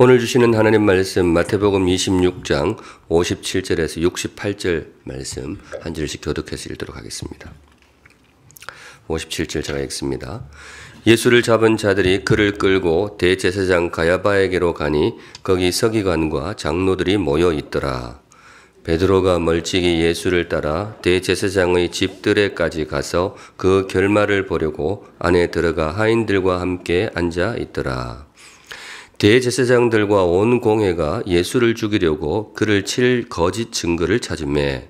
오늘 주시는 하나님 말씀 마태복음 26장 57절에서 68절 말씀 한 절씩 교독해서 읽도록 하겠습니다. 57절 제가 읽습니다. 예수를 잡은 자들이 그를 끌고 대제사장 가야바에게로 가니 거기 서기관과 장로들이 모여 있더라. 베드로가 멀찍이 예수를 따라 대제사장의 집들에까지 가서 그 결말을 보려고 안에 들어가 하인들과 함께 앉아 있더라. 대제사장들과 온 공회가 예수를 죽이려고 그를 칠 거짓 증거를 찾으매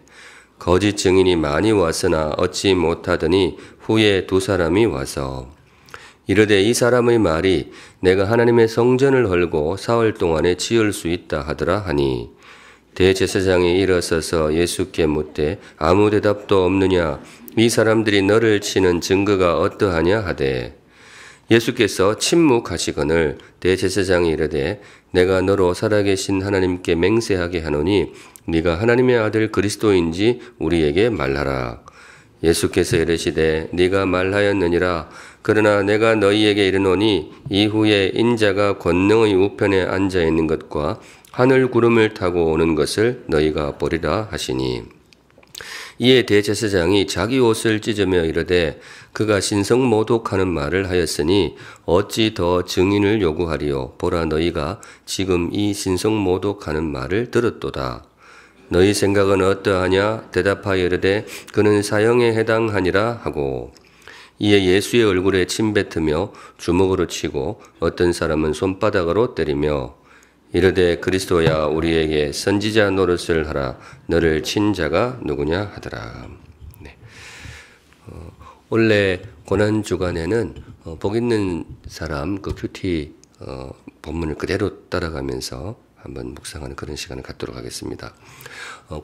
거짓 증인이 많이 왔으나 얻지 못하더니 후에 두 사람이 와서 이르되 이 사람의 말이 내가 하나님의 성전을 헐고 사흘 동안에 지을 수 있다 하더라 하니 대제사장이 일어서서 예수께 묻되 아무 대답도 없느냐 이 사람들이 너를 치는 증거가 어떠하냐 하되 예수께서 침묵하시거늘 대제사장이 이르되 내가 너로 살아계신 하나님께 맹세하게 하노니 네가 하나님의 아들 그리스도인지 우리에게 말하라. 예수께서 이르시되 네가 말하였느니라. 그러나 내가 너희에게 이르노니 이후에 인자가 권능의 우편에 앉아 있는 것과 하늘 구름을 타고 오는 것을 너희가 보리라 하시니 이에 대제사장이 자기 옷을 찢으며 이르되 그가 신성모독하는 말을 하였으니 어찌 더 증인을 요구하리요. 보라 너희가 지금 이 신성모독하는 말을 들었도다. 너희 생각은 어떠하냐? 대답하여 이르되 그는 사형에 해당하니라 하고 이에 예수의 얼굴에 침 뱉으며 주먹으로 치고 어떤 사람은 손바닥으로 때리며 이르되 그리스도야 우리에게 선지자 노릇을 하라. 너를 친 자가 누구냐 하더라. 네. 원래 고난주간에는 복 있는 사람 그 큐티 본문을 그대로 따라가면서 한번 묵상하는 그런 시간을 갖도록 하겠습니다.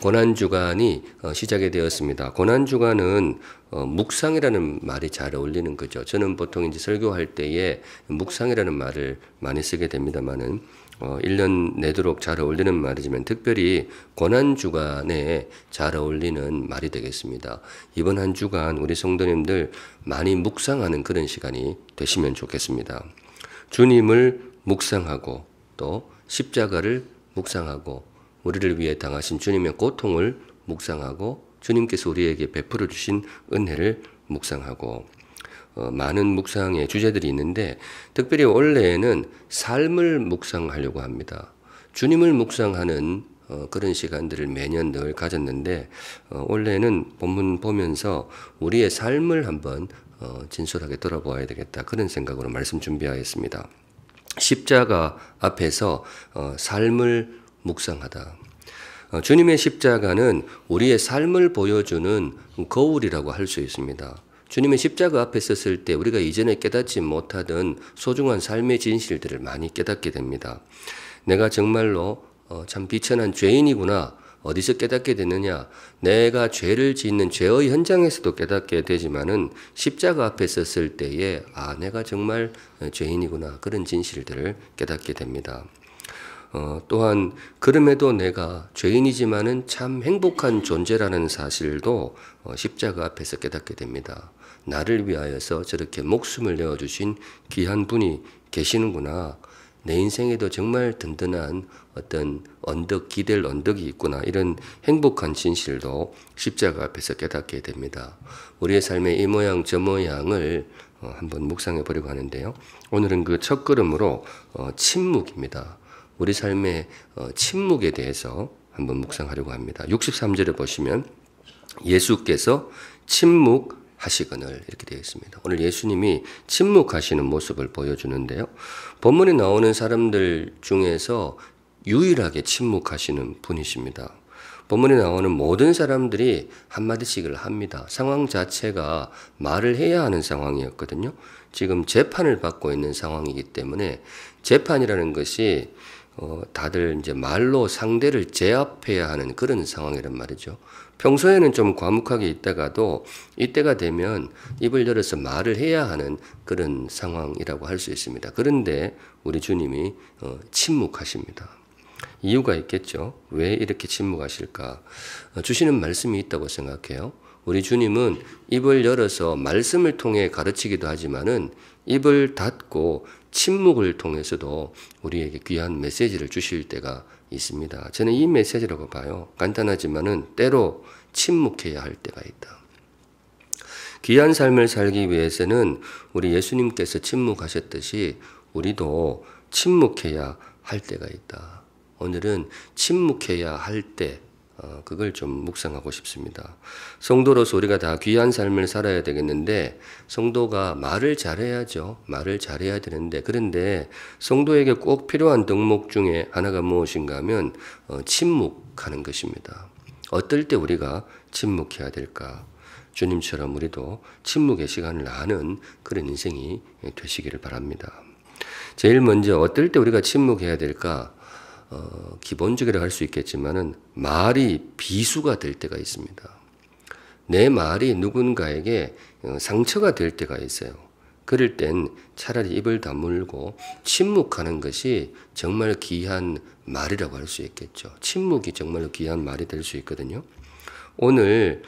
고난주간이 시작이 되었습니다. 고난주간은 묵상이라는 말이 잘 어울리는 거죠. 저는 보통 이제 설교할 때에 묵상이라는 말을 많이 쓰게 됩니다만은 1년 내도록 잘 어울리는 말이지만 특별히 고난주간에 잘 어울리는 말이 되겠습니다. 이번 한 주간 우리 성도님들 많이 묵상하는 그런 시간이 되시면 좋겠습니다. 주님을 묵상하고 또 십자가를 묵상하고 우리를 위해 당하신 주님의 고통을 묵상하고 주님께서 우리에게 베풀어 주신 은혜를 묵상하고 많은 묵상의 주제들이 있는데 특별히 원래는 삶을 묵상하려고 합니다. 주님을 묵상하는 그런 시간들을 매년 늘 가졌는데 원래는 본문 보면서 우리의 삶을 한번 진솔하게 돌아보아야 되겠다 그런 생각으로 말씀 준비하였습니다. 십자가 앞에서 삶을 묵상하다. 주님의 십자가는 우리의 삶을 보여주는 거울이라고 할 수 있습니다. 주님의 십자가 앞에 섰을 때 우리가 이전에 깨닫지 못하던 소중한 삶의 진실들을 많이 깨닫게 됩니다. 내가 정말로 참 비천한 죄인이구나. 어디서 깨닫게 되느냐? 내가 죄를 짓는 죄의 현장에서도 깨닫게 되지만은 십자가 앞에 섰을 때에 내가 정말 죄인이구나. 그런 진실들을 깨닫게 됩니다. 또한 그럼에도 내가 죄인이지만은 참 행복한 존재라는 사실도 십자가 앞에서 깨닫게 됩니다. 나를 위하여서 저렇게 목숨을 내어주신 귀한 분이 계시는구나. 내 인생에도 정말 든든한 어떤 언덕, 기댈 언덕이 있구나. 이런 행복한 진실도 십자가 앞에서 깨닫게 됩니다. 우리의 삶의 이 모양 저 모양을 한번 묵상해 보려고 하는데요. 오늘은 그 첫 걸음으로 침묵입니다. 우리 삶의 침묵에 대해서 한번 묵상하려고 합니다. 63절에 보시면 예수께서 침묵하시거늘 이렇게 되어 있습니다. 오늘 예수님이 침묵하시는 모습을 보여주는데요. 본문에 나오는 사람들 중에서 유일하게 침묵하시는 분이십니다. 본문에 나오는 모든 사람들이 한마디씩을 합니다. 상황 자체가 말을 해야 하는 상황이었거든요. 지금 재판을 받고 있는 상황이기 때문에 재판이라는 것이 다들 이제 말로 상대를 제압해야 하는 그런 상황이란 말이죠. 평소에는 좀 과묵하게 있다가도 이때가 되면 입을 열어서 말을 해야 하는 그런 상황이라고 할 수 있습니다. 그런데 우리 주님이 침묵하십니다. 이유가 있겠죠. 왜 이렇게 침묵하실까? 주시는 말씀이 있다고 생각해요. 우리 주님은 입을 열어서 말씀을 통해 가르치기도 하지만은 입을 닫고 침묵을 통해서도 우리에게 귀한 메시지를 주실 때가 있습니다. 저는 이 메시지라고 봐요. 간단하지만은 때로 침묵해야 할 때가 있다. 귀한 삶을 살기 위해서는 우리 예수님께서 침묵하셨듯이 우리도 침묵해야 할 때가 있다. 오늘은 침묵해야 할 때, 그걸 좀 묵상하고 싶습니다. 성도로서 우리가 다 귀한 삶을 살아야 되겠는데 성도가 말을 잘해야죠. 말을 잘해야 되는데 그런데 성도에게 꼭 필요한 덕목 중에 하나가 무엇인가 하면 침묵하는 것입니다. 어떨 때 우리가 침묵해야 될까? 주님처럼 우리도 침묵의 시간을 아는 그런 인생이 되시기를 바랍니다. 제일 먼저 어떨 때 우리가 침묵해야 될까? 기본적이라고 할 수 있겠지만은 말이 비수가 될 때가 있습니다. 내 말이 누군가에게 상처가 될 때가 있어요. 그럴 땐 차라리 입을 다물고 침묵하는 것이 정말 귀한 말이라고 할 수 있겠죠. 침묵이 정말로 귀한 말이 될 수 있거든요. 오늘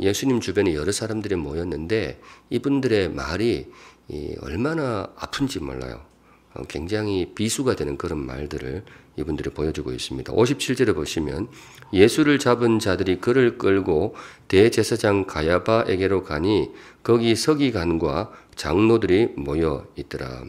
예수님 주변에 여러 사람들이 모였는데 이분들의 말이 얼마나 아픈지 몰라요. 굉장히 비수가 되는 그런 말들을 이분들이 보여주고 있습니다. 57절에 보시면 예수를 잡은 자들이 그를 끌고 대제사장 가야바에게로 가니 거기 서기관과 장로들이 모여 있더라.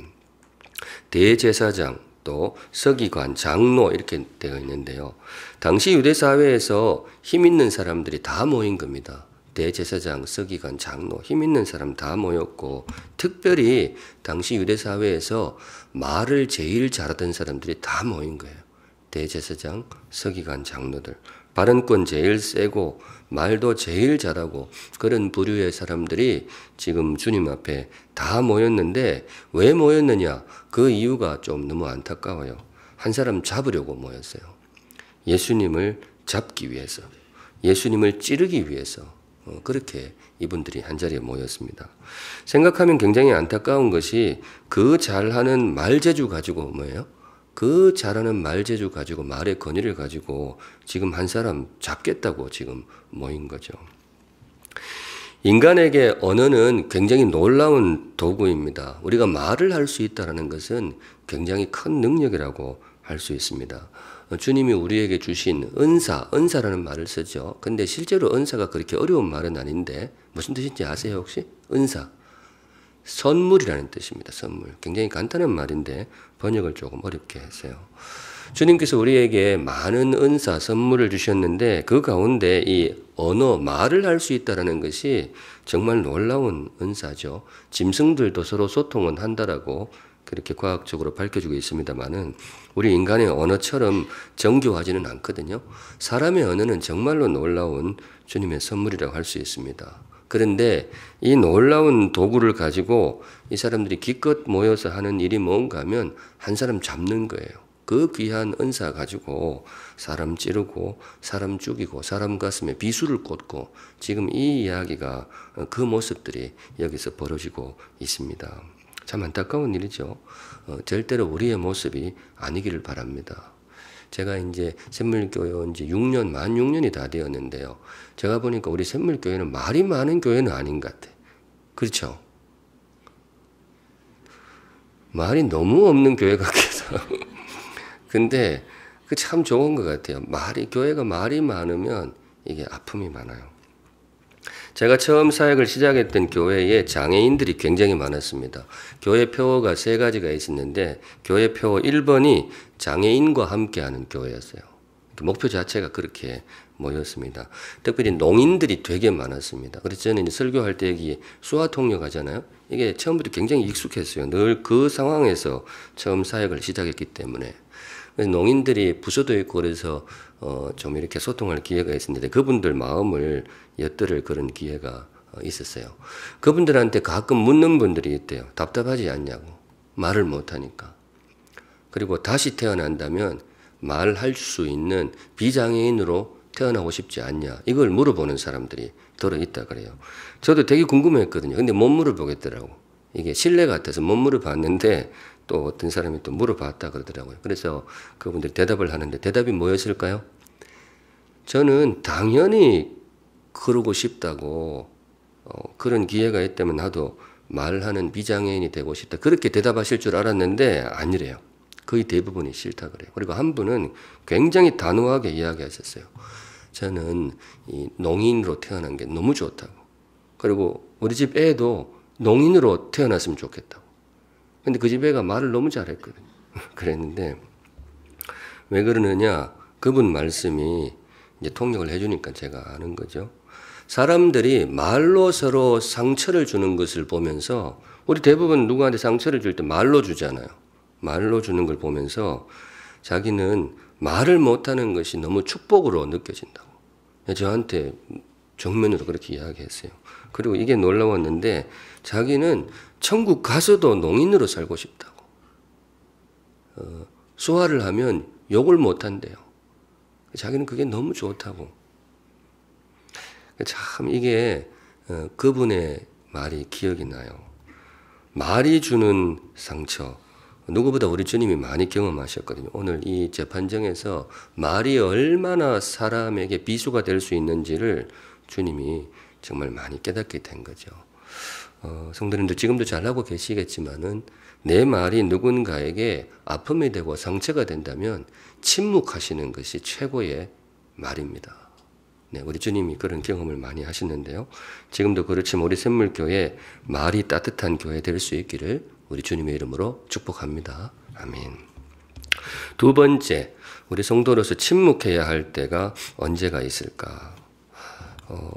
대제사장 또 서기관, 장로 이렇게 되어 있는데요. 당시 유대 사회에서 힘 있는 사람들이 다 모인 겁니다. 대제사장, 서기관, 장로, 힘 있는 사람 다 모였고 특별히 당시 유대 사회에서 말을 제일 잘하던 사람들이 다 모인 거예요. 대제사장, 서기관, 장로들. 발언권 제일 세고 말도 제일 잘하고 그런 부류의 사람들이 지금 주님 앞에 다 모였는데 왜 모였느냐? 그 이유가 좀 너무 안타까워요. 한 사람 잡으려고 모였어요. 예수님을 잡기 위해서, 예수님을 찌르기 위해서 그렇게 이분들이 한자리에 모였습니다. 생각하면 굉장히 안타까운 것이 그 잘하는 말재주 가지고 뭐예요? 그 잘하는 말재주 가지고 말의 권위를 가지고 지금 한 사람 잡겠다고 지금 모인 거죠. 인간에게 언어는 굉장히 놀라운 도구입니다. 우리가 말을 할 수 있다는 것은 굉장히 큰 능력이라고 할 수 있습니다. 주님이 우리에게 주신 은사라는 말을 쓰죠. 근데 실제로 은사가 그렇게 어려운 말은 아닌데 무슨 뜻인지 아세요 혹시? 은사. 선물이라는 뜻입니다. 선물. 굉장히 간단한 말인데 번역을 조금 어렵게 했어요. 주님께서 우리에게 많은 은사, 선물을 주셨는데 그 가운데 이 언어, 말을 할 수 있다는 것이 정말 놀라운 은사죠. 짐승들도 서로 소통은 한다라고 그렇게 과학적으로 밝혀지고 있습니다만은 우리 인간의 언어처럼 정교하지는 않거든요. 사람의 언어는 정말로 놀라운 주님의 선물이라고 할 수 있습니다. 그런데 이 놀라운 도구를 가지고 이 사람들이 기껏 모여서 하는 일이 뭔가 하면 한 사람 잡는 거예요. 그 귀한 은사 가지고 사람 찌르고 사람 죽이고 사람 가슴에 비수를 꽂고 지금 이 이야기가 그 모습들이 여기서 벌어지고 있습니다. 참 안타까운 일이죠. 절대로 우리의 모습이 아니기를 바랍니다. 제가 이제 샘물교회 온 지 6년, 만 6년이 다 되었는데요. 제가 보니까 우리 샘물교회는 말이 많은 교회는 아닌 것 같아요. 그렇죠? 말이 너무 없는 교회 같기도 하고. 근데 그 참 좋은 것 같아요. 교회가 말이 많으면 이게 아픔이 많아요. 제가 처음 사역을 시작했던 교회에 장애인들이 굉장히 많았습니다. 교회 표어가 3가지가 있었는데 교회 표어 1번이 장애인과 함께하는 교회였어요. 목표 자체가 그렇게 모였습니다. 특별히 농인들이 되게 많았습니다. 그래서 저는 설교할 때 여기 수화 통역하잖아요. 이게 처음부터 굉장히 익숙했어요. 늘 그 상황에서 처음 사역을 시작했기 때문에. 그래서 농인들이 부서도 있고 그래서 좀 이렇게 소통할 기회가 있었는데 그분들 마음을 엿들을 그런 기회가 있었어요. 그분들한테 가끔 묻는 분들이 있대요. 답답하지 않냐고. 말을 못하니까. 그리고 다시 태어난다면 말할 수 있는 비장애인으로 태어나고 싶지 않냐. 이걸 물어보는 사람들이 들어있다 그래요. 저도 되게 궁금했거든요. 근데 못 물어보겠더라고. 이게 신뢰 같아서 못 물어봤는데 또 어떤 사람이 또 물어봤다 그러더라고요. 그래서 그분들이 대답을 하는데 대답이 뭐였을까요? 저는 당연히 그러고 싶다고 그런 기회가 있다면 나도 말하는 비장애인이 되고 싶다. 그렇게 대답하실 줄 알았는데 아니래요. 거의 대부분이 싫다 그래요. 그리고 한 분은 굉장히 단호하게 이야기하셨어요. 저는 이 농인으로 태어난 게 너무 좋다고. 그리고 우리 집 애도 농인으로 태어났으면 좋겠다고. 근데 그 집 애가 말을 너무 잘했거든요. 그랬는데 왜 그러느냐? 그분 말씀이 이제 통역을 해주니까 제가 아는 거죠. 사람들이 말로 서로 상처를 주는 것을 보면서 우리 대부분 누구한테 상처를 줄 때 말로 주잖아요. 말로 주는 걸 보면서 자기는 말을 못하는 것이 너무 축복으로 느껴진다고. 저한테 정면으로 그렇게 이야기했어요. 그리고 이게 놀라웠는데 자기는 천국 가서도 농인으로 살고 싶다고. 수화를 하면 욕을 못한대요. 자기는 그게 너무 좋다고. 참 이게 그분의 말이 기억이 나요. 말이 주는 상처. 누구보다 우리 주님이 많이 경험하셨거든요. 오늘 이 재판정에서 말이 얼마나 사람에게 비수가 될 수 있는지를 주님이 정말 많이 깨닫게 된 거죠. 성도님들 지금도 잘하고 계시겠지만은 내 말이 누군가에게 아픔이 되고 상처가 된다면 침묵하시는 것이 최고의 말입니다. 네, 우리 주님이 그런 경험을 많이 하시는데요. 지금도 그렇지만 우리 샘물교회 말이 따뜻한 교회 될 수 있기를 우리 주님의 이름으로 축복합니다. 아멘. 두 번째, 우리 성도로서 침묵해야 할 때가 언제가 있을까?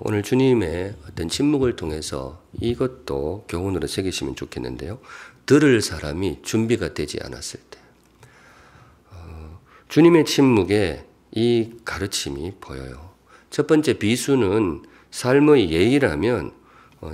오늘 주님의 어떤 침묵을 통해서 이것도 교훈으로 새기시면 좋겠는데요. 들을 사람이 준비가 되지 않았을 때. 주님의 침묵에 이 가르침이 보여요. 첫 번째 비수는 삶의 예의라면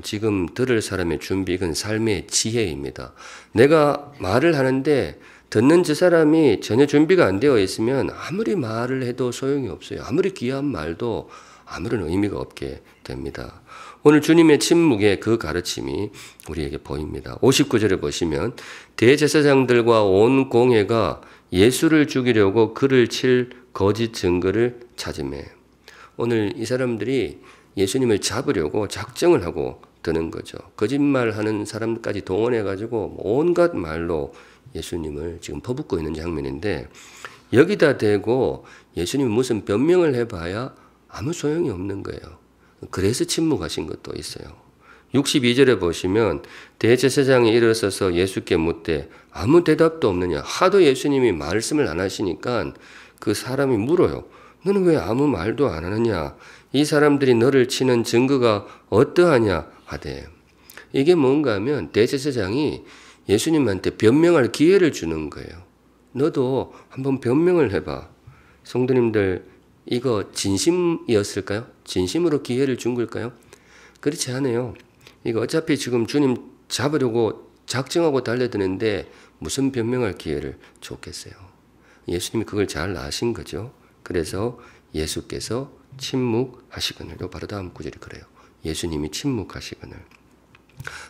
지금 들을 사람의 준비, 이건 삶의 지혜입니다. 내가 말을 하는데 듣는 저 사람이 전혀 준비가 안 되어 있으면 아무리 말을 해도 소용이 없어요. 아무리 귀한 말도 아무런 의미가 없게 됩니다. 오늘 주님의 침묵의 그 가르침이 우리에게 보입니다. 59절에 보시면 대제사장들과 온 공회가 예수를 죽이려고 그를 칠 거짓 증거를 찾으매. 오늘 이 사람들이 예수님을 잡으려고 작정을 하고 드는 거죠. 거짓말하는 사람까지 동원해가지고 온갖 말로 예수님을 지금 퍼붓고 있는 장면인데 여기다 대고 예수님이 무슨 변명을 해봐야 아무 소용이 없는 거예요. 그래서 침묵하신 것도 있어요. 62절에 보시면 대제사장이 일어서서 예수께 묻되 아무 대답도 없느냐. 하도 예수님이 말씀을 안 하시니까 그 사람이 물어요. 너는 왜 아무 말도 안 하느냐? 이 사람들이 너를 치는 증거가 어떠하냐 하되. 이게 뭔가 하면 대제사장이 예수님한테 변명할 기회를 주는 거예요. 너도 한번 변명을 해봐. 성도님들 이거 진심이었을까요? 진심으로 기회를 준 걸까요? 그렇지 않아요. 이거 어차피 지금 주님 잡으려고 작정하고 달려드는데 무슨 변명할 기회를 줬겠어요. 예수님이 그걸 잘 아신 거죠. 그래서 예수께서 침묵하시거늘. 바로 다음 구절이 그래요. 예수님이 침묵하시거늘.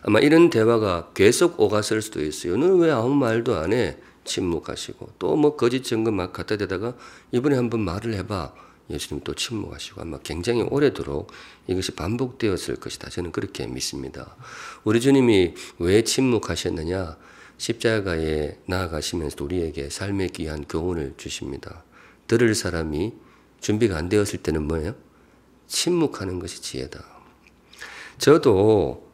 아마 이런 대화가 계속 오갔을 수도 있어요. 너는 왜 아무 말도 안 해? 침묵하시고 또 뭐 거짓 증거 막 갖다 대다가 이번에 한번 말을 해봐. 예수님 또 침묵하시고 아마 굉장히 오래도록 이것이 반복되었을 것이다. 저는 그렇게 믿습니다. 우리 주님이 왜 침묵하셨느냐? 십자가에 나아가시면서 우리에게 삶의 귀한 교훈을 주십니다. 들을 사람이 준비가 안 되었을 때는 뭐예요? 침묵하는 것이 지혜다. 저도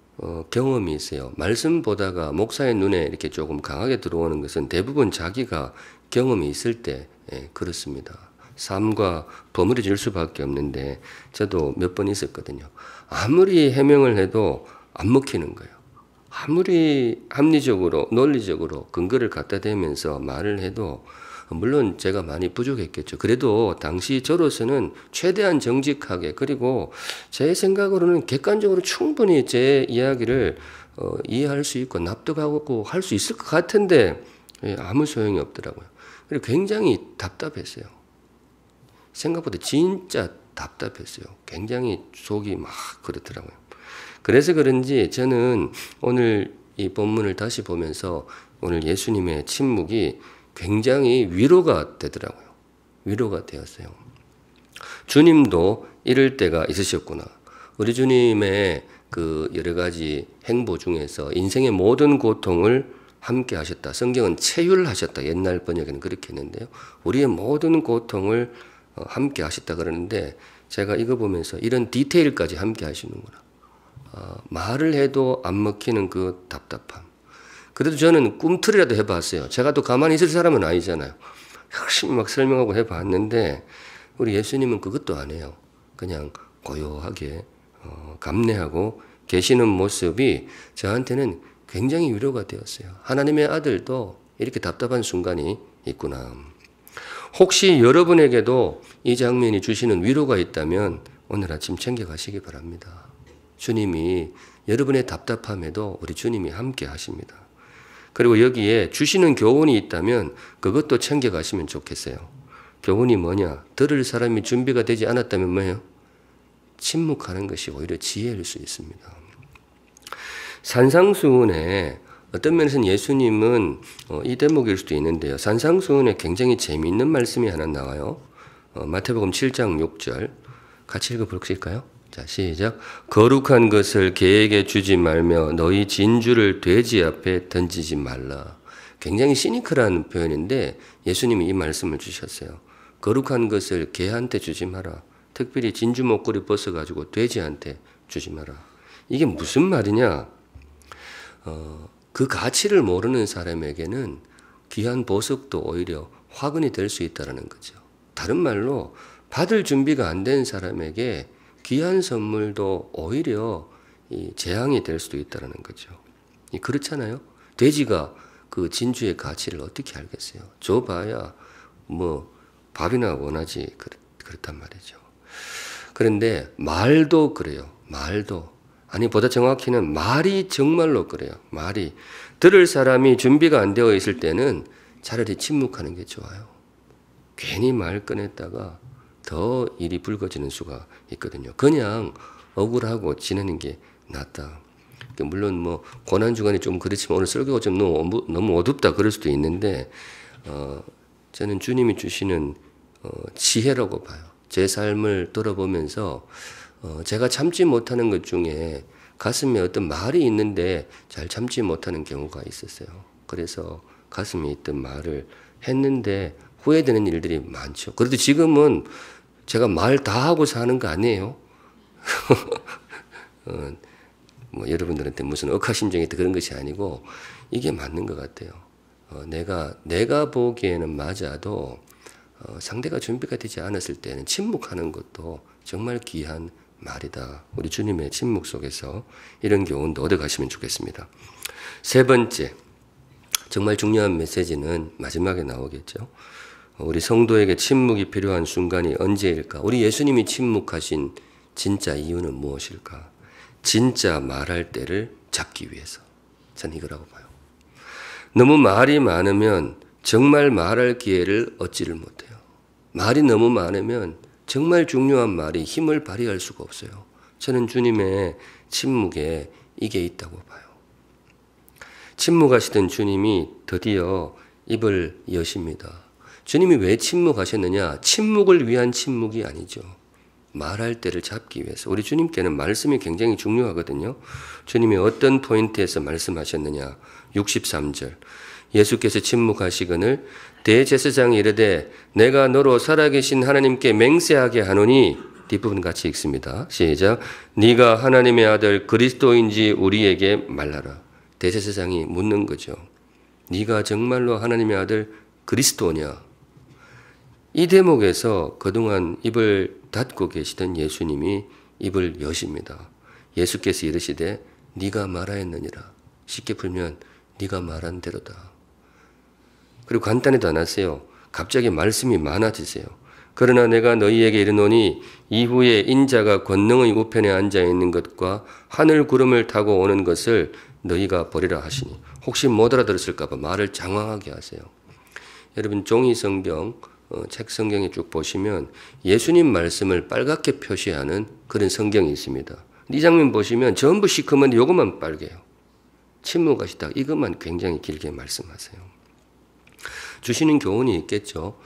경험이 있어요. 말씀 보다가 목사의 눈에 이렇게 조금 강하게 들어오는 것은 대부분 자기가 경험이 있을 때 그렇습니다. 삶과 버무려질 수밖에 없는데 저도 몇 번 있었거든요. 아무리 해명을 해도 안 먹히는 거예요. 아무리 합리적으로 논리적으로 근거를 갖다 대면서 말을 해도 물론 제가 많이 부족했겠죠. 그래도 당시 저로서는 최대한 정직하게 그리고 제 생각으로는 객관적으로 충분히 제 이야기를 이해할 수 있고 납득하고 할 수 있을 것 같은데 아무 소용이 없더라고요. 그리고 굉장히 답답했어요. 생각보다 진짜 답답했어요. 굉장히 속이 막 그렇더라고요. 그래서 그런지 저는 오늘 이 본문을 다시 보면서 오늘 예수님의 침묵이 굉장히 위로가 되더라고요. 위로가 되었어요. 주님도 이럴 때가 있으셨구나. 우리 주님의 그 여러 가지 행보 중에서 인생의 모든 고통을 함께 하셨다. 성경은 체휼하셨다. 옛날 번역에는 그렇게 했는데요. 우리의 모든 고통을 함께 하셨다 그러는데 제가 이거 보면서 이런 디테일까지 함께 하시는구나. 말을 해도 안 먹히는 그 답답함. 그래도 저는 꿈틀이라도 해봤어요. 제가 또 가만히 있을 사람은 아니잖아요. 열심히 막 설명하고 해봤는데 우리 예수님은 그것도 안 해요. 그냥 고요하게 감내하고 계시는 모습이 저한테는 굉장히 위로가 되었어요. 하나님의 아들도 이렇게 답답한 순간이 있구나. 혹시 여러분에게도 이 장면이 주시는 위로가 있다면 오늘 아침 챙겨가시기 바랍니다. 주님이 여러분의 답답함에도 우리 주님이 함께 하십니다. 그리고 여기에 주시는 교훈이 있다면 그것도 챙겨가시면 좋겠어요. 교훈이 뭐냐? 들을 사람이 준비가 되지 않았다면 뭐예요? 침묵하는 것이 오히려 지혜일 수 있습니다. 산상수훈에 어떤 면에서는 예수님은 이 대목일 수도 있는데요. 산상수훈에 굉장히 재미있는 말씀이 하나 나와요. 마태복음 7장 6절 같이 읽어볼까요? 자, 시작. 거룩한 것을 개에게 주지 말며 너희 진주를 돼지 앞에 던지지 말라. 굉장히 시니컬한 표현인데 예수님이 이 말씀을 주셨어요. 거룩한 것을 개한테 주지 마라. 특별히 진주 목걸이 벗어가지고 돼지한테 주지 마라. 이게 무슨 말이냐? 그 가치를 모르는 사람에게는 귀한 보석도 오히려 화근이 될 수 있다는 거죠. 다른 말로 받을 준비가 안 된 사람에게 귀한 선물도 오히려 재앙이 될 수도 있다는 거죠. 그렇잖아요. 돼지가 그 진주의 가치를 어떻게 알겠어요? 줘봐야 뭐 밥이나 원하지 그렇단 말이죠. 그런데 말도 그래요. 말도. 아니 보다 정확히는 말이 정말로 그래요. 말이. 들을 사람이 준비가 안 되어 있을 때는 차라리 침묵하는 게 좋아요. 괜히 말 꺼냈다가 더 일이 불거지는 수가 있거든요. 그냥 억울하고 지내는 게 낫다. 물론 뭐 고난주간이 좀 그렇지만 오늘 설교가 좀 너무 어둡다 그럴 수도 있는데 저는 주님이 주시는 지혜라고 봐요. 제 삶을 돌아보면서 제가 참지 못하는 것 중에 가슴에 어떤 말이 있는데 잘 참지 못하는 경우가 있었어요. 그래서 가슴에 있던 말을 했는데 후회되는 일들이 많죠. 그래도 지금은 제가 말 다 하고 사는 거 아니에요. 뭐 여러분들한테 무슨 억하심정이 그런 것이 아니고 이게 맞는 것 같아요. 내가 보기에는 맞아도 상대가 준비가 되지 않았을 때는 침묵하는 것도 정말 귀한 말이다. 우리 주님의 침묵 속에서 이런 교훈도 얻어가시면 좋겠습니다. 세 번째, 정말 중요한 메시지는 마지막에 나오겠죠. 우리 성도에게 침묵이 필요한 순간이 언제일까? 우리 예수님이 침묵하신 진짜 이유는 무엇일까? 진짜 말할 때를 잡기 위해서. 저는 이거라고 봐요. 너무 말이 많으면 정말 말할 기회를 얻지를 못해요. 말이 너무 많으면 정말 중요한 말이 힘을 발휘할 수가 없어요. 저는 주님의 침묵에 이게 있다고 봐요. 침묵하시던 주님이 드디어 입을 여십니다. 주님이 왜 침묵하셨느냐? 침묵을 위한 침묵이 아니죠. 말할 때를 잡기 위해서. 우리 주님께는 말씀이 굉장히 중요하거든요. 주님이 어떤 포인트에서 말씀하셨느냐? 63절. 예수께서 침묵하시거늘 대제사장이 이르되 내가 너로 살아계신 하나님께 맹세하게 하노니 뒷부분 같이 읽습니다. 시작. 네가 하나님의 아들 그리스도인지 우리에게 말하라. 대제사장이 묻는 거죠. 네가 정말로 하나님의 아들 그리스도냐? 이 대목에서 그동안 입을 닫고 계시던 예수님이 입을 여십니다. 예수께서 이르시되 네가 말하였느니라. 쉽게 풀면 네가 말한 대로다. 그리고 간단히도 안 하세요. 갑자기 말씀이 많아지세요. 그러나 내가 너희에게 이르노니 이후에 인자가 권능의 우편에 앉아 있는 것과 하늘 구름을 타고 오는 것을 너희가 보리라 하시니. 혹시 못 알아들었을까 봐 말을 장황하게 하세요. 여러분 종이 성경 책 성경에 쭉 보시면 예수님 말씀을 빨갛게 표시하는 그런 성경이 있습니다. 이 장면 보시면 전부 시커먼데 이것만 빨개요. 침묵하시다 이것만 굉장히 길게 말씀하세요. 주시는 교훈이 있겠죠.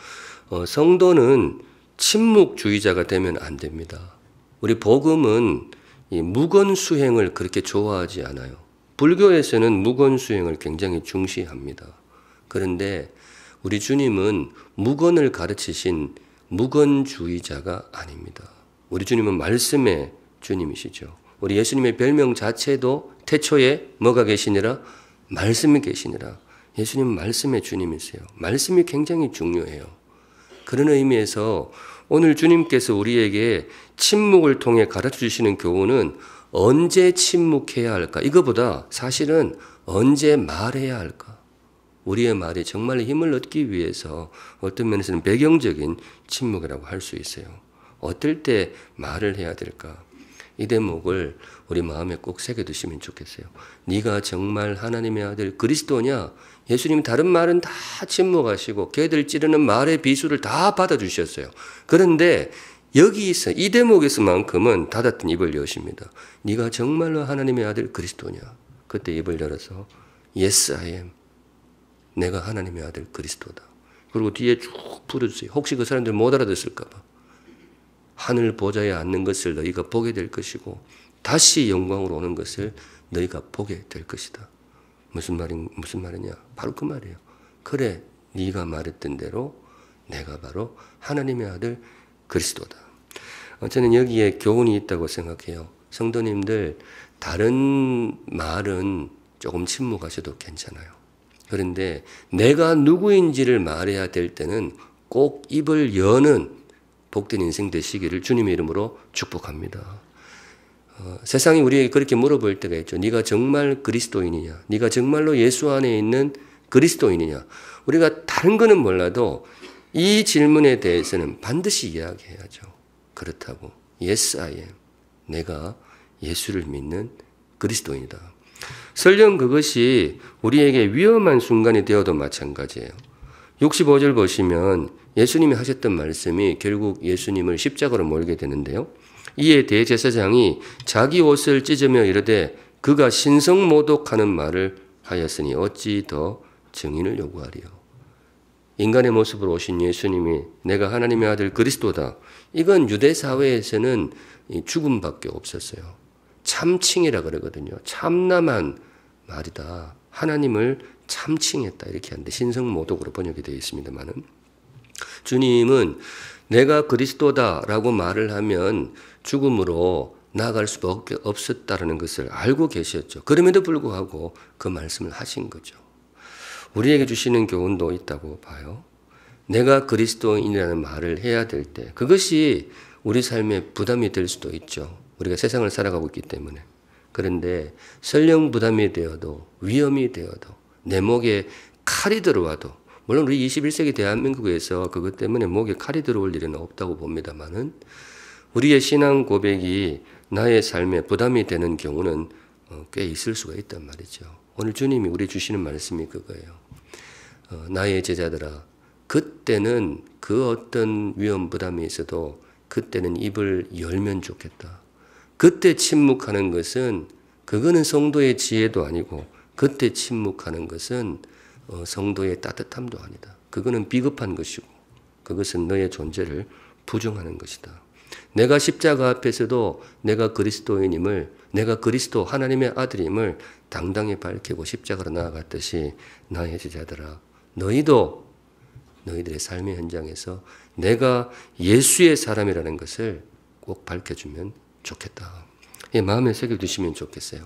성도는 침묵주의자가 되면 안 됩니다. 우리 복음은 이 무건수행을 그렇게 좋아하지 않아요. 불교에서는 무건수행을 굉장히 중시합니다. 그런데 우리 주님은 무건을 가르치신 무건주의자가 아닙니다. 우리 주님은 말씀의 주님이시죠. 우리 예수님의 별명 자체도 태초에 뭐가 계시니라? 말씀이 계시니라. 예수님은 말씀의 주님이세요. 말씀이 굉장히 중요해요. 그런 의미에서 오늘 주님께서 우리에게 침묵을 통해 가르쳐 주시는 교훈은 언제 침묵해야 할까? 이거보다 사실은 언제 말해야 할까? 우리의 말이 정말 힘을 얻기 위해서 어떤 면에서는 배경적인 침묵이라고 할 수 있어요. 어떨 때 말을 해야 될까? 이 대목을 우리 마음에 꼭 새겨두시면 좋겠어요. 네가 정말 하나님의 아들 그리스도냐? 예수님이 다른 말은 다 침묵하시고 걔들 찌르는 말의 비수를 다 받아주셨어요. 그런데 여기서 이 대목에서만큼은 닫았던 입을 여십니다. 네가 정말로 하나님의 아들 그리스도냐? 그때 입을 열어서 Yes, I am. 내가 하나님의 아들 그리스도다. 그리고 뒤에 쭉 풀어주세요. 혹시 그 사람들 못 알아듣을까 봐. 하늘 보좌에 앉는 것을 너희가 보게 될 것이고 다시 영광으로 오는 것을 너희가 보게 될 것이다. 무슨 말이냐? 바로 그 말이에요. 그래, 네가 말했던 대로 내가 바로 하나님의 아들 그리스도다. 저는 여기에 교훈이 있다고 생각해요. 성도님들 다른 말은 조금 침묵하셔도 괜찮아요. 그런데 내가 누구인지를 말해야 될 때는 꼭 입을 여는 복된 인생 되시기를 주님의 이름으로 축복합니다. 세상이 우리에게 그렇게 물어볼 때가 있죠. 네가 정말 그리스도인이냐? 네가 정말로 예수 안에 있는 그리스도인이냐? 우리가 다른 거는 몰라도 이 질문에 대해서는 반드시 이야기해야죠. 그렇다고 Yes, I am. 내가 예수를 믿는 그리스도인이다. 설령 그것이 우리에게 위험한 순간이 되어도 마찬가지예요. 65절 보시면 예수님이 하셨던 말씀이 결국 예수님을 십자가로 몰게 되는데요. 이에 대제사장이 자기 옷을 찢으며 이르되 그가 신성모독하는 말을 하였으니 어찌 더 증인을 요구하리요. 인간의 모습으로 오신 예수님이 내가 하나님의 아들 그리스도다. 이건 유대 사회에서는 죽음밖에 없었어요. 참칭이라 그러거든요. 참남한 말이다. 하나님을 참칭했다. 이렇게 하는데 신성모독으로 번역이 되어 있습니다만은 주님은 내가 그리스도다라고 말을 하면 죽음으로 나아갈 수밖에 없었다라는 것을 알고 계셨죠. 그럼에도 불구하고 그 말씀을 하신 거죠. 우리에게 주시는 교훈도 있다고 봐요. 내가 그리스도인이라는 말을 해야 될 때 그것이 우리 삶에 부담이 될 수도 있죠. 우리가 세상을 살아가고 있기 때문에. 그런데 설령 부담이 되어도 위험이 되어도 내 목에 칼이 들어와도 물론 우리 21세기 대한민국에서 그것 때문에 목에 칼이 들어올 일은 없다고 봅니다만은 우리의 신앙 고백이 나의 삶에 부담이 되는 경우는 꽤 있을 수가 있단 말이죠. 오늘 주님이 우리 주시는 말씀이 그거예요. 나의 제자들아 그때는 그 어떤 위험 부담이 있어도 그때는 입을 열면 좋겠다. 그때 침묵하는 것은 그거는 성도의 지혜도 아니고 그때 침묵하는 것은 성도의 따뜻함도 아니다. 그거는 비겁한 것이고 그것은 너의 존재를 부정하는 것이다. 내가 십자가 앞에서도 내가 그리스도인임을 내가 그리스도 하나님의 아들임을 당당히 밝히고 십자가로 나아갔듯이 나의 제자들아 너희도 너희들의 삶의 현장에서 내가 예수의 사람이라는 것을 꼭 밝혀주면 좋겠다. 이 마음에 새겨두시면 좋겠어요.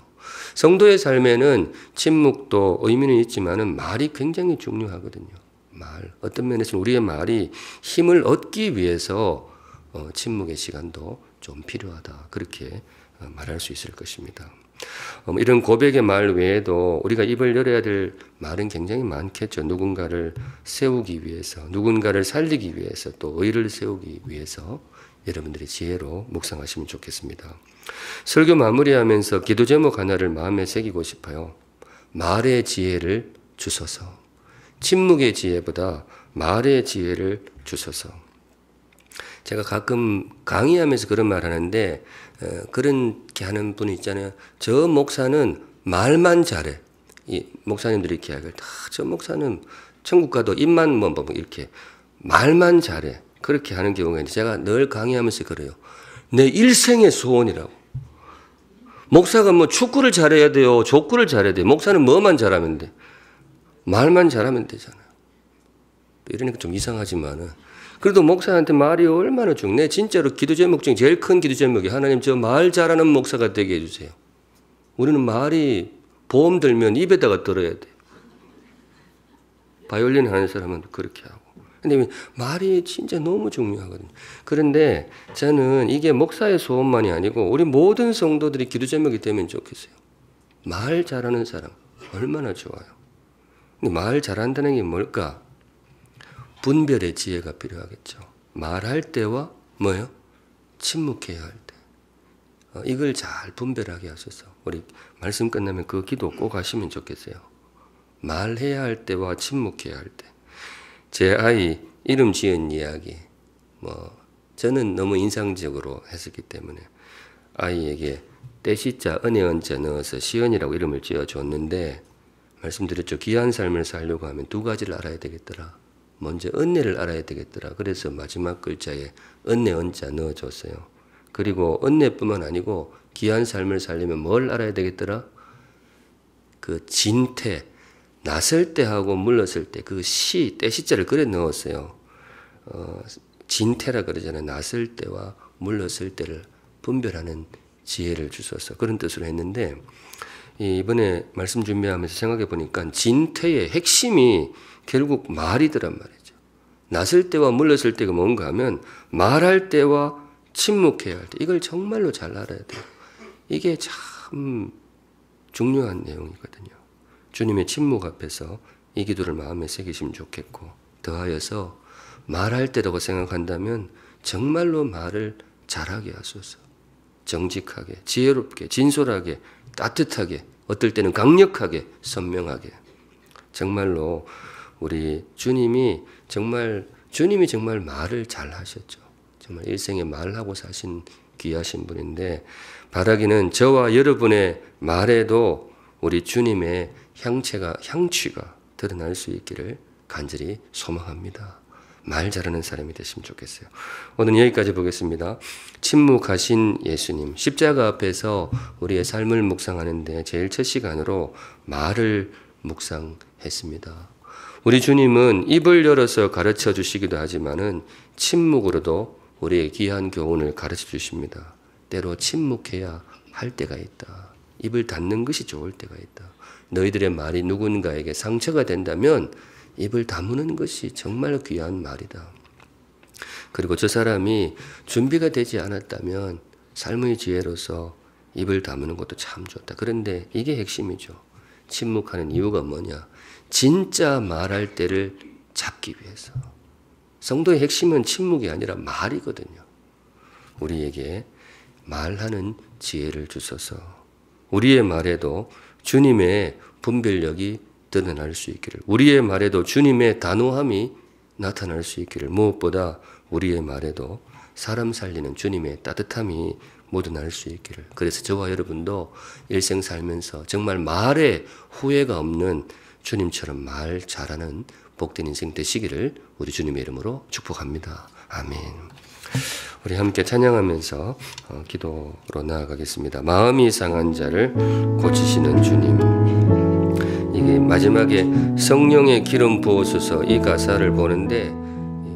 성도의 삶에는 침묵도 의미는 있지만은 말이 굉장히 중요하거든요. 말. 어떤 면에서는 우리의 말이 힘을 얻기 위해서 침묵의 시간도 좀 필요하다. 그렇게 말할 수 있을 것입니다. 이런 고백의 말 외에도 우리가 입을 열어야 될 말은 굉장히 많겠죠. 누군가를 세우기 위해서, 누군가를 살리기 위해서, 또 의를 세우기 위해서 여러분들이 지혜로 묵상하시면 좋겠습니다. 설교 마무리하면서 기도 제목 하나를 마음에 새기고 싶어요. 말의 지혜를 주소서. 침묵의 지혜보다 말의 지혜를 주소서. 제가 가끔 강의하면서 그런 말 하는데 그렇게 하는 분이 있잖아요. 저 목사는 말만 잘해. 이 목사님들이 이렇게 이야기를 저 목사는 천국 가도 입만 뭐 이렇게 말만 잘해. 그렇게 하는 경우가 있는데 제가 늘 강의하면서 그래요. 내 일생의 소원이라고. 목사가 뭐 축구를 잘해야 돼요, 족구를 잘해야 돼요. 목사는 뭐만 잘하면 돼? 말만 잘하면 되잖아요. 이러니까 좀 이상하지만은 그래도 목사한테 말이 얼마나 중요해. 진짜로 기도 제목 중에 제일 큰 기도 제목이 하나님 저 말 잘하는 목사가 되게 해주세요. 우리는 말이 보험 들면 입에다가 들어야 돼. 바이올린 하는 사람은 그렇게 하고. 근데 말이 진짜 너무 중요하거든요. 그런데 저는 이게 목사의 소원만이 아니고 우리 모든 성도들이 기도 제목이 되면 좋겠어요. 말 잘하는 사람 얼마나 좋아요. 근데 말 잘한다는 게 뭘까? 분별의 지혜가 필요하겠죠. 말할 때와 뭐예요? 침묵해야 할 때. 이걸 잘 분별하게 하셔서 우리 말씀 끝나면 그 기도 꼭 하시면 좋겠어요. 말해야 할 때와 침묵해야 할 때. 제 아이 이름 지은 이야기, 저는 너무 인상적으로 했었기 때문에 아이에게 떼시자 은혜 은자 넣어서 시연이라고 이름을 지어줬는데, 말씀드렸죠. 귀한 삶을 살려고 하면 두 가지를 알아야 되겠더라. 먼저 은혜를 알아야 되겠더라. 그래서 마지막 글자에 은혜 은자 넣어줬어요. 그리고 은혜뿐만 아니고 귀한 삶을 살려면 뭘 알아야 되겠더라? 그 진태, 났을 때하고 물렀을 때 그 시, 떼시자를 그래 넣었어요. 진태라 그러잖아요. 났을 때와 물렀을 때를 분별하는 지혜를 주셔서 그런 뜻으로 했는데, 이번에 말씀 준비하면서 생각해 보니까 진태의 핵심이 결국 말이더란 말이죠. 났을 때와 물렀을 때가 뭔가 하면 말할 때와 침묵해야 할 때, 이걸 정말로 잘 알아야 돼요. 이게 참 중요한 내용이거든요. 주님의 침묵 앞에서 이 기도를 마음에 새기시면 좋겠고, 더하여서 말할 때라고 생각한다면 정말로 말을 잘하게 하소서. 정직하게, 지혜롭게, 진솔하게, 따뜻하게, 어떨 때는 강력하게, 선명하게. 정말로 우리 주님이 정말 말을 잘 하셨죠. 정말 일생에 말하고 사신 귀하신 분인데, 바라기는 저와 여러분의 말에도 우리 주님의 향취가 드러날 수 있기를 간절히 소망합니다. 말 잘하는 사람이 됐으면 좋겠어요. 오늘 여기까지 보겠습니다. 침묵하신 예수님, 십자가 앞에서 우리의 삶을 묵상하는데 제일 첫 시간으로 말을 묵상했습니다. 우리 주님은 입을 열어서 가르쳐 주시기도 하지만은 침묵으로도 우리의 귀한 교훈을 가르쳐 주십니다. 때로 침묵해야 할 때가 있다. 입을 닫는 것이 좋을 때가 있다. 너희들의 말이 누군가에게 상처가 된다면 입을 다무는 것이 정말 귀한 말이다. 그리고 저 사람이 준비가 되지 않았다면 삶의 지혜로서 입을 다무는 것도 참 좋다. 그런데 이게 핵심이죠. 침묵하는 이유가 뭐냐? 진짜 말할 때를 잡기 위해서. 성도의 핵심은 침묵이 아니라 말이거든요. 우리에게 말하는 지혜를 주셔서 우리의 말에도 주님의 분별력이 드러날 수 있기를, 우리의 말에도 주님의 단호함이 나타날 수 있기를, 무엇보다 우리의 말에도 사람 살리는 주님의 따뜻함이 묻어날 수 있기를. 그래서 저와 여러분도 일생 살면서 정말 말에 후회가 없는 주님처럼 말 잘하는 복된 인생 되시기를 우리 주님의 이름으로 축복합니다. 아멘. 우리 함께 찬양하면서 기도로 나아가겠습니다. 마음이 상한 자를 고치시는 주님. 이게 마지막에 성령의 기름 부어주소서, 이 가사를 보는데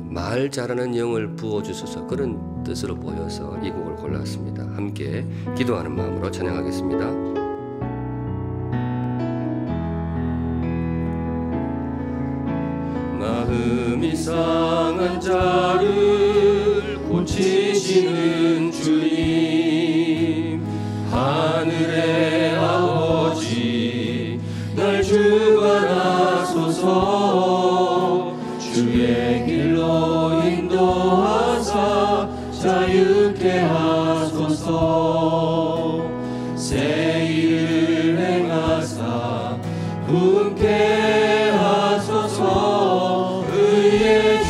말 잘하는 영을 부어주소서, 그런 뜻으로 보여서 이 곡을 골랐습니다. 함께 기도하는 마음으로 찬양하겠습니다. 마음이 상한 자를 고치시는 주님, 하늘의 아버지 날 주관하소서. 주의 길로 인도하사 자유케 하소서. 새 일을 행하사 분케 하소서. 의에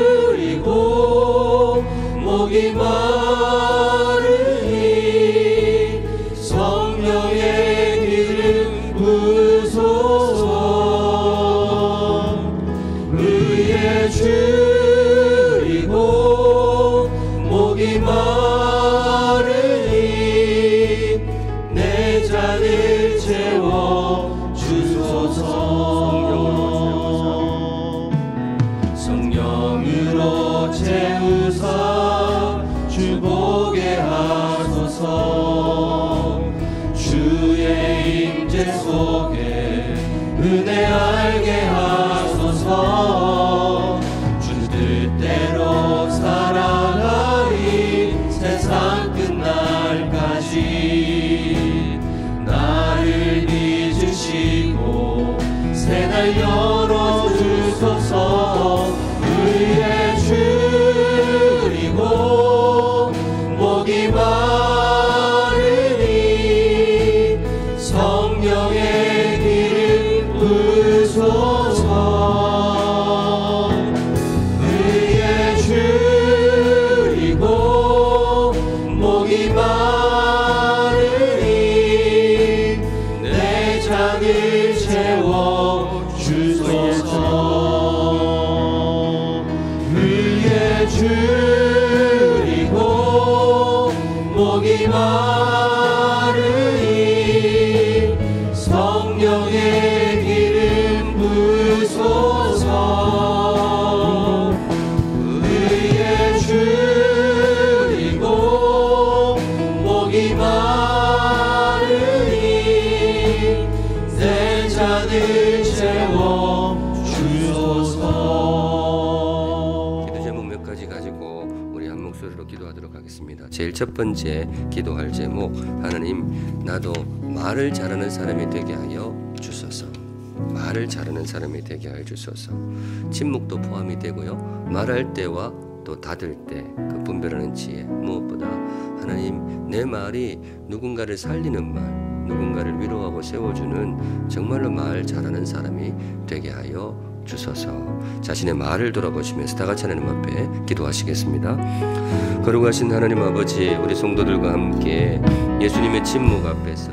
줄이고 목이 채우사 주보게 하소서. 주의 임재 속에 은혜 알게 하소서. 주 뜻대로 살아가리 세상 끝날까지. 나를 빚으시고 새날 열어주소서. 의에 줄이고 목이 마르니 성령의 기름 부으소서. 의에 줄이고 목이 마르니 내 잔을 채워 주소서. 의에 줄이고 목이 마르니 성령의 기름 부으소서. 의에 줄이고 목이 마르니 내 잔을 채워 주소서. 기도 제목 몇 가지 가지고 우리 한 목소리로 기도하도록 하겠습니다. 제일 첫 번째 기도할 제목, 하나님 나도 말을 잘하는 사람이 되게 하여 주소서. 말을 잘하는 사람이 되게 하여 주소서. 침묵도 포함이 되고요, 말할 때와 또 닫을 때 그 분별하는 지혜, 무엇보다 하나님 내 말이 누군가를 살리는 말, 누군가를 위로하고 세워주는 정말로 말 잘하는 사람이 되게 하여 주소서. 자신의 말을 돌아보시면서 다 같이 하나님 앞에 기도하시겠습니다. 거룩하신 하나님 아버지, 우리 성도들과 함께 예수님의 침묵 앞에서